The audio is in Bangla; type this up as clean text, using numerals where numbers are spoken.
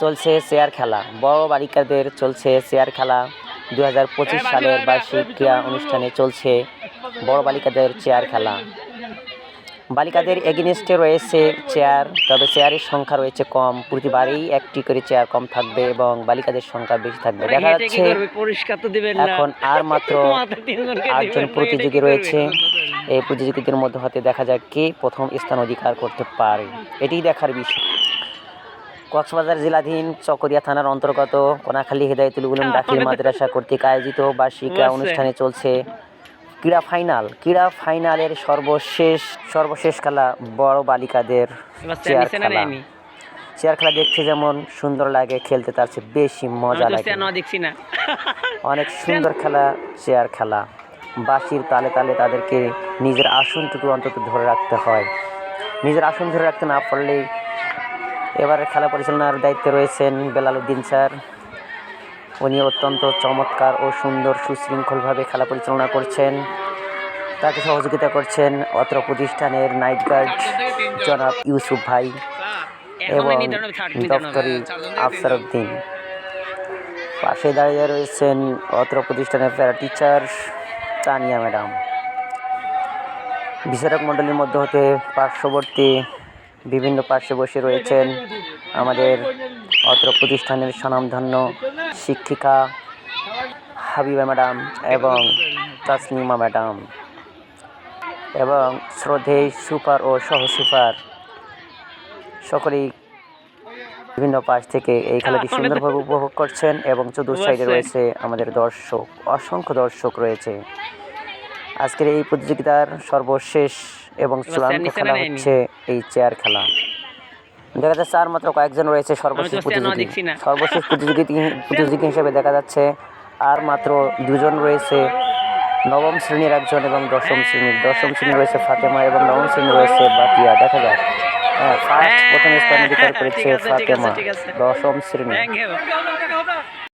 চলছে চেয়ার খেলা, বড় বালিকাদের চলছে চেয়ার খেলা। 2025 সালের বার্ষিক ক্রীড়া অনুষ্ঠানে চলছে বড় বালিকাদের চেয়ার খেলা। বালিকাদের এগেনিস্টে রয়েছে চেয়ার, তবে চেয়ারের সংখ্যা রয়েছে কম। প্রতিবারেই একটি করে চেয়ার কম থাকবে এবং বালিকাদের সংখ্যা বেশি থাকবে। দেখা যাচ্ছে এখন আর মাত্র 8 জন প্রতিযোগী রয়েছে। এই প্রতিযোগীদের মধ্যে হতে দেখা যায় কে প্রথম স্থান অধিকার করতে পারে, এটি দেখার বিষয়। কক্সবাজার জেলাধীন চকরিয়া থানার অন্তর্গত কোনাখালী হেদায়েতুল উলুম দাখিল মাদ্রাসা কর্তৃক আয়োজিত বার্ষিক ক্রীড়া অনুষ্ঠানে চলছে ক্রীড়া ফাইনালের সর্বশেষ খেলা বড় বালিকাদের চেয়ার খেলা। চেয়ার খেলা দেখতে যেমন সুন্দর লাগে, খেলতে তার চেয়ে বেশি মজা লাগে। অনেক সুন্দর খেলা চেয়ার খেলা। বাঁশির তালে তালে তাদেরকে নিজের আসনটুকু অন্তত ধরে রাখতে হয়। নিজের আসন ধরে রাখতে না পারলে এবারে খেলা পরিচালনার দায়িত্বে রয়েছেন বেলাল উদ্দিন স্যার। উনি অত্যন্ত চমৎকার ও সুন্দর সুশৃঙ্খলভাবে খেলা পরিচালনা করছেন। তাকে সহযোগিতা করছেন অত্র প্রতিষ্ঠানের নাইট গার্ড জনাব ইউসুফ ভাই এবং দপ্তরি আফসার উদ্দিন। পাশে দাঁড়িয়ে রয়েছেন অত্র প্রতিষ্ঠানের প্যারা টিচার তানিয়া ম্যাডাম। বিচারক মণ্ডলীর মধ্যে হতে পার্শ্ববর্তী বিভিন্ন পার্শ্বে বসে রয়েছেন আমাদের অত্র প্রতিষ্ঠানের স্বনামধন্য শিক্ষিকা হাবিবা ম্যাডাম এবং তাসনিমা ম্যাডাম এবং শ্রদ্ধেয় সুপার ও সহ সুপার সকলেই বিভিন্ন পাশ থেকে এই খেলাটি সুন্দরভাবে উপভোগ করছেন এবং চতুর্থ সাইডে রয়েছে আমাদের দর্শক, অসংখ্য দর্শক রয়েছে। আজকের এই প্রতিযোগিতার সর্বশেষ এবং চূড়ান্ত খেলা হচ্ছে এই চেয়ার খেলা। দেখা যাচ্ছে আর মাত্র কয়েকজন রয়েছে সর্বশেষ প্রতিযোগী হিসেবে দেখা যাচ্ছে আর মাত্র 2 জন রয়েছে, নবম শ্রেণীর একজন এবং দশম শ্রেণী রয়েছে ফাতেমা এবং নবম শ্রেণী রয়েছে বাকিয়া। দেখা যাক, প্রথম স্থান অধিকার করেছে ফাতেমা, দশম শ্রেণী।